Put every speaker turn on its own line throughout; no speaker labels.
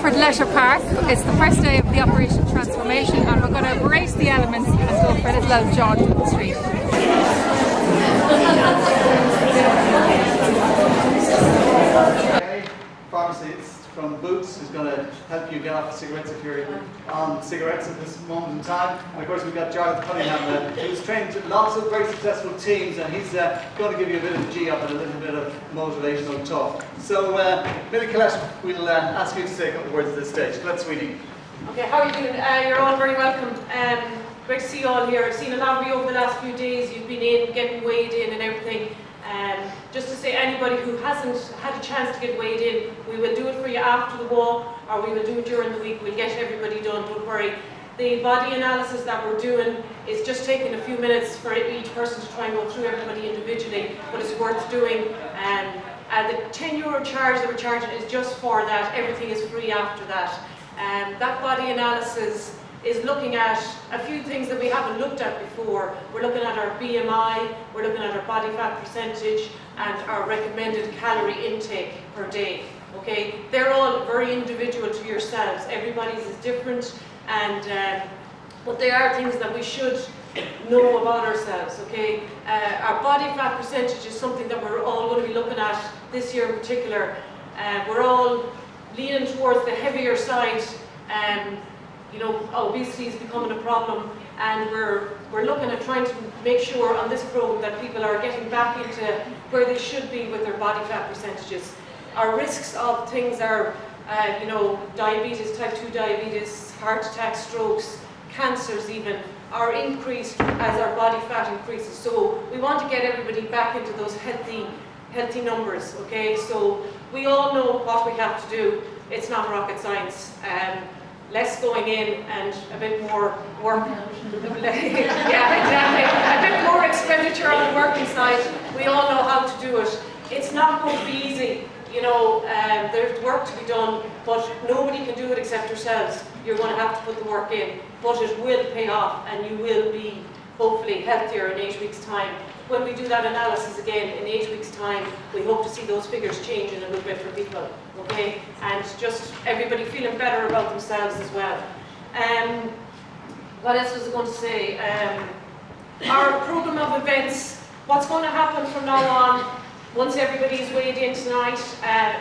Westport Leisure Park. It's the first day of the Operation Transformation and we're going to embrace the elements and go for a little old jaunt in the street.
Pharmacies from Boots is going to help you get off cigarettes if you're on cigarettes at this moment in time. And of course we've got Jonathan Cunningham, who's trained lots of very successful teams, and he's going to give you a bit of a G up and a little bit of motivational talk. So Millie Colette, we'll ask you to say a couple of words at this stage. Let's Sweeney.
Okay, how are you doing? You're all very welcome. Great to see you all here. I've seen a lot of you over the last few days. You've been in, getting weighed in and everything. Just to say, anybody who hasn't had a chance to get weighed in, we will do it for you after the walk, or we will do it during the week. We'll get everybody done, don't worry. The body analysis that we're doing is just taking a few minutes for each person to try and go through everybody individually, but it's worth doing. The €10 charge that we're charging is just for that. Everything is free after that. That body analysis is looking at a few things that we haven't looked at before. We're looking at our BMI, we're looking at our body fat percentage, and our recommended calorie intake per day. Okay, they're all very individual to yourselves. Everybody's is different, and but they are things that we should know about ourselves. Okay, our body fat percentage is something that we're all going to be looking at this year in particular. We're all leaning towards the heavier side. You know, obesity is becoming a problem, and we're looking at trying to make sure on this program that people are getting back into where they should be with their body fat percentages. Our risks of things are, you know, diabetes, type 2 diabetes, heart attacks, strokes, cancers even, are increased as our body fat increases. So we want to get everybody back into those healthy numbers. Okay, so we all know what we have to do. It's not rocket science. Less going in and a bit more work. Yeah, exactly. A bit more expenditure on the working side. We all know how to do it. It's not going to be easy. You know, there's work to be done, but nobody can do it except yourselves. You're going to have to put the work in, but it will pay off, and you will be hopefully healthier in 8 weeks' time. When we do that analysis again in 8 weeks' time, we hope to see those figures change in a little bit for people, okay? And just everybody feeling better about themselves as well. What else was I going to say? Our program of events, what's going to happen from now on, once everybody is weighed in tonight,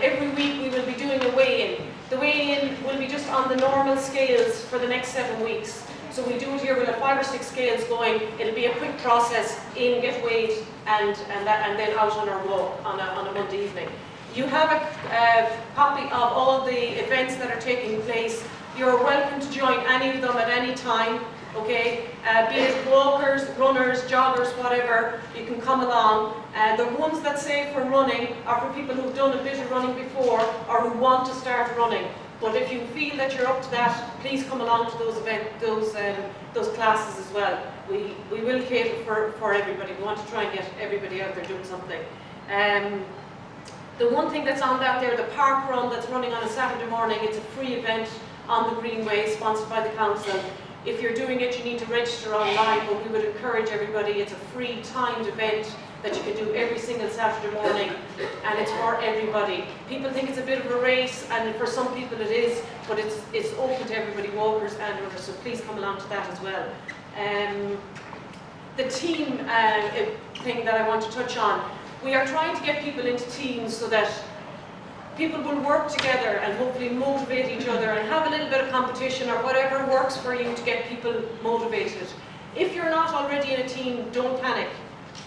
every week we will be doing a weigh-in. The weigh-in will be just on the normal scales for the next 7 weeks. So we do it here, we'll have 5 or 6 scales going. It'll be a quick process, in, get weighed, and then out on our walk on a Monday evening. You have a copy of all the events that are taking place. You're welcome to join any of them at any time, okay? Be it walkers, runners, joggers, whatever, you can come along. The ones that say for running are for people who've done a bit of running before or who want to start running. But if you feel that you're up to that, please come along to those classes as well. We will cater for everybody. We want to try and get everybody out there doing something. The one thing that's on that there, the park run that's running on a Saturday morning, it's a free event on the Greenway, sponsored by the council. If you're doing it, you need to register online, but we would encourage everybody. It's a free timed event that you can do every single Saturday morning, and it's for everybody. People think it's a bit of a race, and for some people it is, but it's open to everybody, walkers and runners, so please come along to that as well. The team thing that I want to touch on, we are trying to get people into teams so that people will work together and hopefully motivate each other and have a little bit of competition or whatever works for you to get people motivated. If you're not already in a team, don't panic.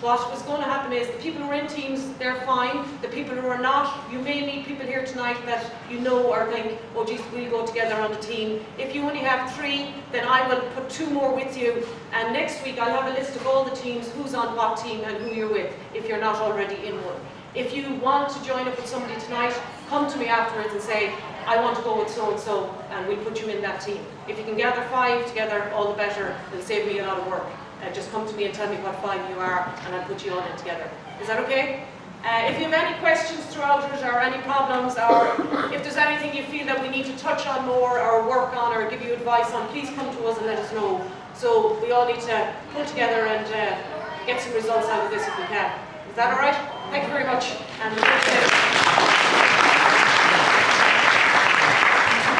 What is going to happen is the people who are in teams, they're fine. The people who are not, you may meet people here tonight that you know or think, oh geez, we'll go together on a team. If you only have 3, then I will put 2 more with you, and next week I'll have a list of all the teams, who's on what team and who you're with, if you're not already in one. If you want to join up with somebody tonight, come to me afterwards and say, I want to go with so-and-so, and we'll put you in that team. If you can gather 5 together, all the better. It'll save me a lot of work. Just come to me and tell me what 5 you are, and I'll put you all in together. Is that okay? If you have any questions throughout it, or any problems, or if there's anything you feel that we need to touch on more, or work on, or give you advice on, please come to us and let us know. So we all need to pull together and get some results out of this if we can. Is that all right? Thank you very much. And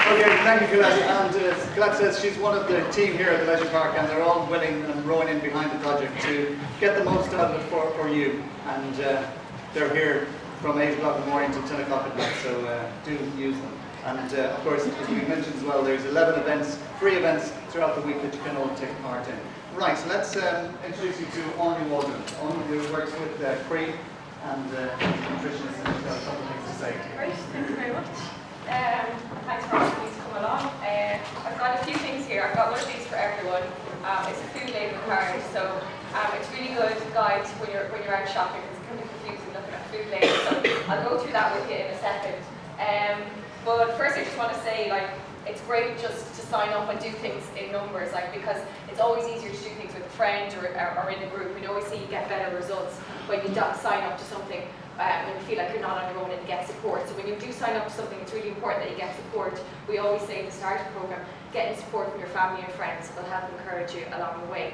Okay, thank you, Colette. And Colette says she's one of the team here at the Leisure Park, and they're all willing and rowing in behind the project to get the most out of it for you. And they're here from 8 o'clock in the morning to 10 o'clock at night, so do use them. And of course, as we mentioned as well, there's 11 events, free events throughout the week that you can all take part in. Right, so let's introduce you to Anya Waldron. Anya, who works with Cree and nutritionist, and she's got a couple of things to say.
Great, thank you very much. Thanks for asking me to come along. I've got a few things here. I've got one of these for everyone. It's a food label card, so it's really good guide when you're out shopping. It's kind of confusing looking at food labels, so I'll go through that with you in a second. But first, I just want to say, like, it's great just to sign up and do things in numbers, like, because it's always easier to do things with a friend or in a group. We always see you get better results when you sign up to something. When you feel like you're not on your own and you get support. So when you do sign up to something, it's really important that you get support. We always say at the start of the programme, getting support from your family and friends will help encourage you along the way.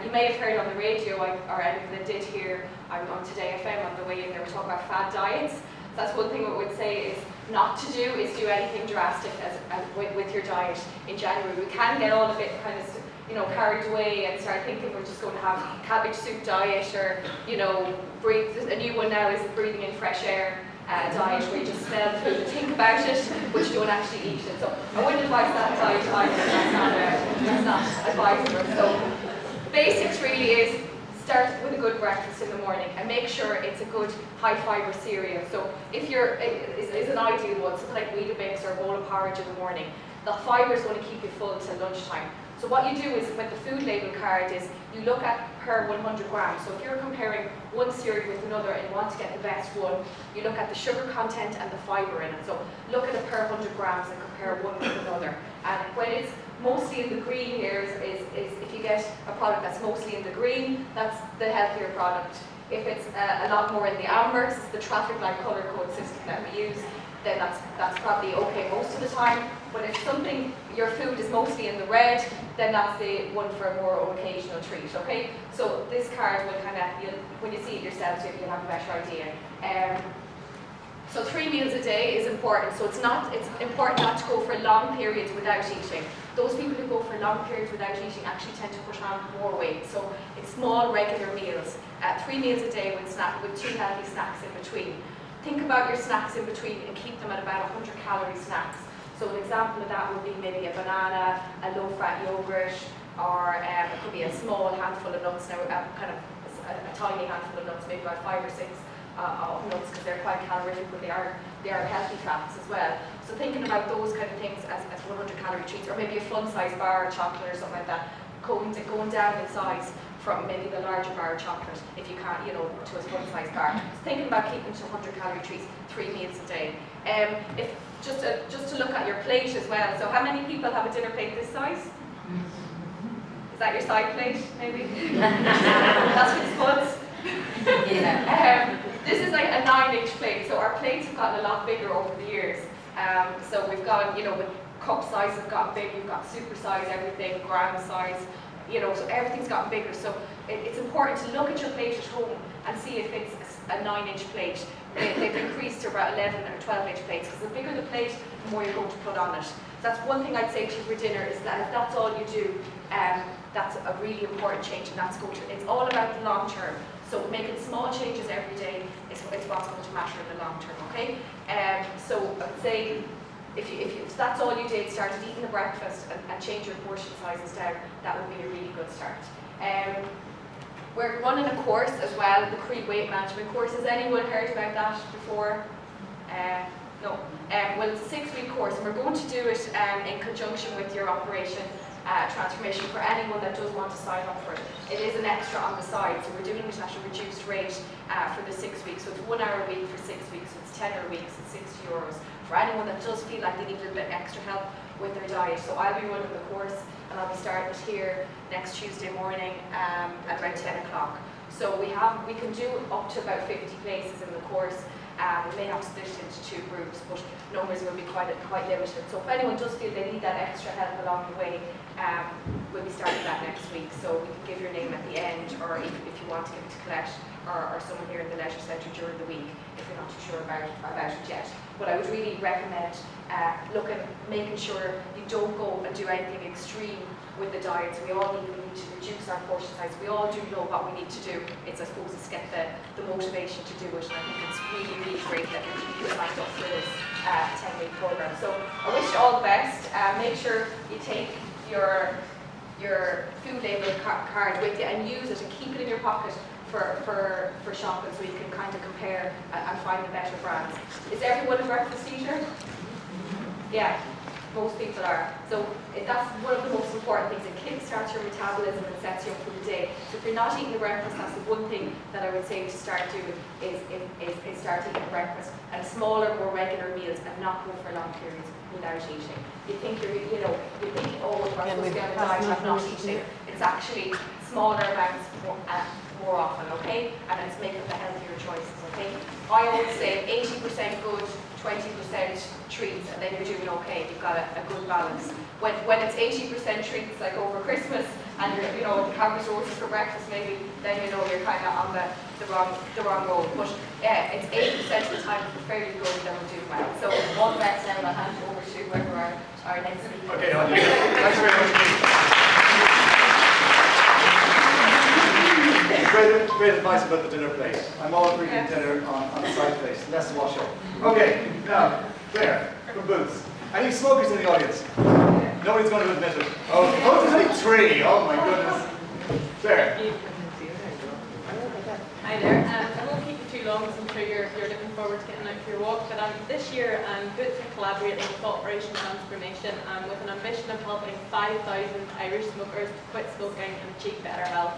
You may have heard on the radio, or anyone that did hear, I'm on Today FM on the way in, they were talking about fad diets. So that's one thing we would say is not to do, is do anything drastic with your diet in January. We can get all of it kind of, carried away and start thinking we're just going to have cabbage soup diet, or, breathe. A new one now is breathing in fresh air diet, where you just smell food and think about it, but you don't actually eat it. So I wouldn't advise that diet either. That's not advisable. So basics really is start with a good breakfast in the morning and make sure it's a good high fibre cereal. So if is an ideal one, something like Weetabix or a bowl of porridge in the morning. The fibre is going to keep you full till lunchtime. So what you do is, with the food label card, is you look at per 100 grams. So if you're comparing one cereal with another and you want to get the best one, you look at the sugar content and the fibre in it. So look at it per 100 grams and compare one with another. And when it's mostly in the green here is if you get a product that's mostly in the green, that's the healthier product. If it's a lot more in the ambers, it's the traffic light colour code system that we use, then that's probably okay most of the time. But if your food is mostly in the red, then that's the one for a more occasional treat, okay? So this card will kind of, when you see it yourselves, you'll have a better idea. So 3 meals a day is important. So it's important not to go for long periods without eating. Those people who go for long periods without eating actually tend to put on more weight. So it's small, regular meals. 3 meals a day with 2 healthy snacks in between. Think about your snacks in between and keep them at about 100 calorie snacks. So an example of that would be maybe a banana, a low-fat yogurt, or it could be a small handful of nuts, now kind of a tiny handful of nuts, maybe about 5 or 6 of nuts, because they're quite calorific, but they are healthy fats as well. So thinking about those kind of things as 100 calorie treats, or maybe a fun-sized bar of chocolate or something like that, going down in size from maybe the larger bar of chocolate, if you can't, to a fun-sized bar. So thinking about keeping to 100 calorie treats, 3 meals a day. Just to look at your plate as well. So how many people have a dinner plate this size? Is that your side plate, maybe? That's for the spuds. Yeah. This is like a 9-inch plate. So our plates have gotten a lot bigger over the years. So we've got, with cup size have gotten big. We've got super size, everything, gram size. So everything's gotten bigger. So it's important to look at your plate at home and see if it's a 9-inch plate. They've increased to about 11 or 12-inch plates, because the bigger the plate, the more you're going to put on it. So that's one thing I'd say to you for dinner, is that if that's all you do, that's a really important change, and it's all about the long term. So making small changes every day is what's going to matter in the long term, okay? So I'd say, if that's all you did, started eating the breakfast and change your portion sizes down, that would be a really good start. We're running a course as well, the Cree Weight Management course. Has anyone heard about that before? No. Well, it's a 6-week course, and we're going to do it in conjunction with your Operation Transformation for anyone that does want to sign up for it. It is an extra on the side, so we're doing it at a reduced rate for the 6 weeks. So it's 1 hour a week for 6 weeks, so it's tenner a week, so it's €60. For anyone that does feel like they need a little bit extra help with their diet. So I'll be running the course, and I'll be starting it here next Tuesday morning at around 10 o'clock. So we can do up to about 50 places in the course. We may have to split it into 2 groups, but numbers will be quite limited. So if anyone does feel they need that extra help along the way, we'll be starting that next week, so we can give your name at the end, or if you want to give it to Colette or someone here in the leisure centre during the week, if you're not too sure about it yet. But I would really recommend making sure you don't go and do anything extreme with the diets. We all need to reduce our portion size. We all do know what we need to do. It's, I suppose, it's get the motivation to do it. And I think it's really, really great that you signed up for this 10-week program. So I wish you all the best. Make sure you take your food label card with you and use it and keep it in your pocket for shopping, so you can kind of compare and find the better brands. Is everyone a breakfast eater? Yeah, most people are. So that's one of the most important things. It kickstarts your metabolism and sets you up for the day. So if you're not eating a breakfast, that's the one thing that I would say to start doing is start eating breakfast and smaller, more regular meals, and not go for long periods without eating. You think you think, oh, we're supposed to be on a diet, I'm not eating. It's actually smaller amounts more often, okay? And it's making the healthier choices, okay? I always say 80% good, 20% treats, and then you're doing okay. You've got a good balance. When it's 80% treats, like over Christmas, and you're cabbage roses for breakfast, maybe, then you're kind of on the wrong road. But yeah, it's 80% of the time if we're fairly good, then we're doing well. So all the best now, and I'll hand it over to whoever our next speaker.
Okay, thanks very much. Great advice about the dinner plate. I'm always bringing dinner on the side plate. Less wash up. Okay, now, Claire, from Boots. Any smokers in the audience? Nobody's going to admit it. Oh, there's only 3. Oh my goodness. Claire.
Hi there. I won't keep you too long, because I'm sure you're looking forward to getting out for your walk. But this year, Boots are collaborating with Operation Transformation with an ambition of helping 5,000 Irish smokers to quit smoking and achieve better health.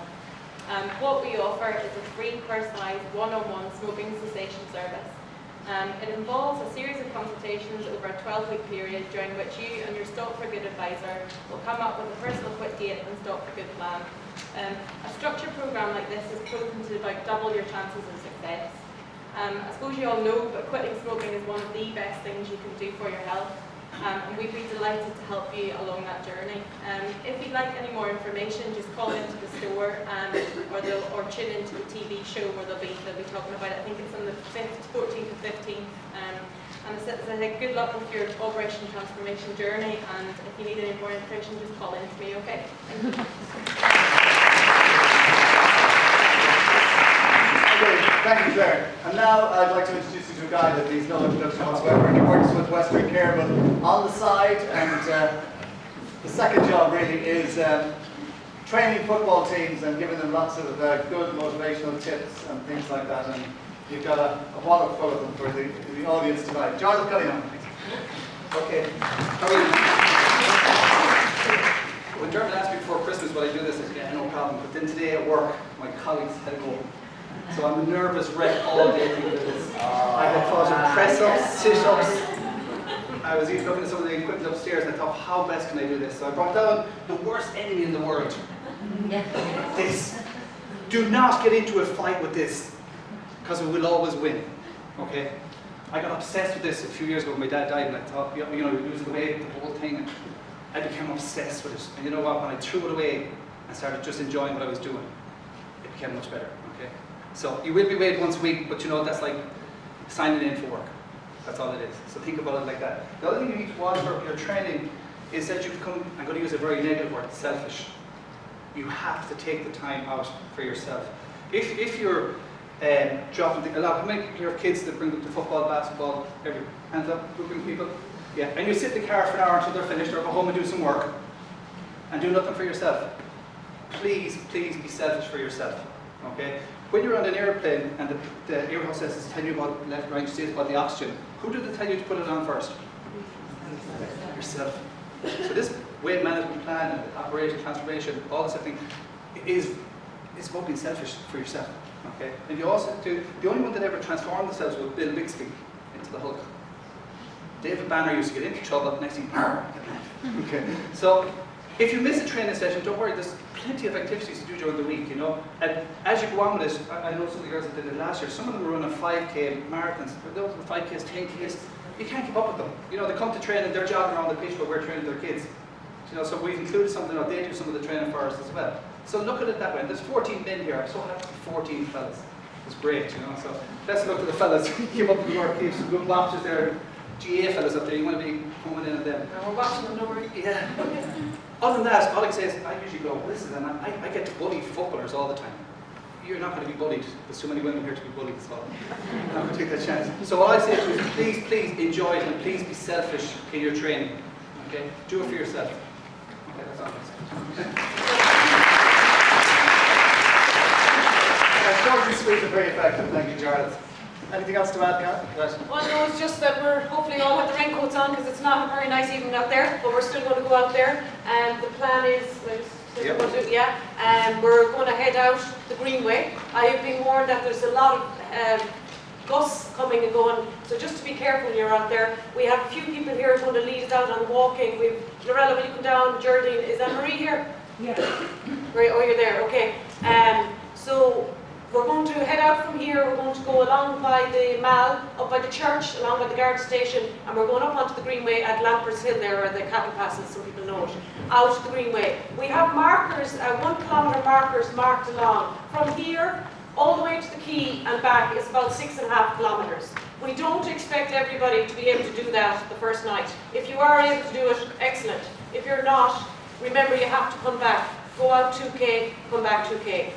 What we offer is a free, personalised, one-on-one smoking cessation service. It involves a series of consultations over a 12-week period during which you and your Stop for Good advisor will come up with a personal quit date and Stop for Good plan. A structured programme like this is proven to about double your chances of success. I suppose you all know, but quitting smoking is one of the best things you can do for your health. And we'd be delighted to help you along that journey. If you'd like any more information, just call into the store or tune into the TV show where they'll be talking about it. I think it's on the 14th to 15th. And as I said, good luck with your Operation Transformation journey. And if you need any more information, just call in to me, okay? Thank you.
Thank you, Claire. And now I'd like to introduce you to a guy that needs no introduction whatsoever. He works with Westport Care, but on the side, and the second job really is training football teams and giving them lots of good motivational tips and things like that. And you've got a wallet full of them for the audience tonight. Jonathan Cunningham.
Okay. How are you? When Dermot asked me before Christmas would I do this, I said, yeah, no problem. But then today at work, my colleagues had to go. So I'm a nervous wreck all day through this. I had thought of press-ups, sit-ups. I was even looking at some of the equipment upstairs and I thought, how best can I do this? So I brought down the worst enemy in the world. This. Do not get into a fight with this, because we will always win. Okay? I got obsessed with this a few years ago when my dad died, and I thought, you know, losing the weight, the whole thing. And I became obsessed with it. And you know what? When I threw it away and started just enjoying what I was doing, it became much better. Okay? So you will be weighed once a week, but you know that's like signing in for work. That's all it is. So think about it like that. The other thing you need to watch for your training is that you become, I'm going to use a very negative word, selfish. You have to take the time out for yourself. If you're dropping a lot, how many people have kids that bring them to football, basketball, every hands up, who bring people? Yeah, and you sit in the car for an hour until they're finished, or go home and do some work, and do nothing for yourself. Please, please be selfish for yourself. Okay? When you're on an airplane and the air hostess is telling you about left, right, states about the oxygen, who do they tell you to put it on first? Yourself. So this weight management plan and operation transformation, all this thing, is about being selfish for yourself. Okay? And you also do, the only one that ever transformed themselves was Bill Bixby into the Hulk. David Banner used to get into trouble, next thing, okay. So if you miss a training session, don't worry, there's plenty of activities to do during the week, you know. And as you go on with this, I know some of the girls that did it last year, some of them were running 5K marathons, those were 5Ks, 10Ks, you can't keep up with them. You know, they come to train and they're jogging around the pitch, but we're training their kids. You know, so we've included something, they do some of the training for us as well. So look at it that way. And there's 14 men here. I'm so happy to see 14 fellas. It's great, you know. So let's look at the fellas. Keep up the work, keep some good boxers there. GA fellas up there, you want to be coming in at them.
And we're watching them now.
Yeah. Other than that, all I say is I usually go, listen, and I get to bully footballers all the time. You're not going to be bullied. There's too many women here to be bullied, so I'm not going to take that chance. So all I say to you is please enjoy it and please be selfish in your training. Okay? Do it for yourself. Okay, that's all I'm saying.
Short and sweet and very effective. Thank you, Jarlath. Anything else to add, Kath?
Well, no, it's just that we're hopefully all have the raincoats on because it's not a very nice evening out there, but we're still going to go out there. And the plan is, we're going to head out the Greenway. I have been warned that there's a lot of gusts coming and going, so just to be careful when you're out there. We have a few people here who are going to lead us out on walking. We've Lorella, will you come down? Geraldine, is that Marie here? Yeah. Right, oh, you're there, okay. So we're going to head out from here, we're going to go along by the Mall, up by the church, along by the guard station, and we're going up onto the Greenway at Lampert's Hill there, where the cattle passes, some people know it, out the Greenway. We have markers, 1 kilometre markers marked along. From here, all the way to the quay and back is about 6.5 kilometres. We don't expect everybody to be able to do that the first night. If you are able to do it, excellent. If you're not, remember you have to come back. Go out 2K, come back 2K.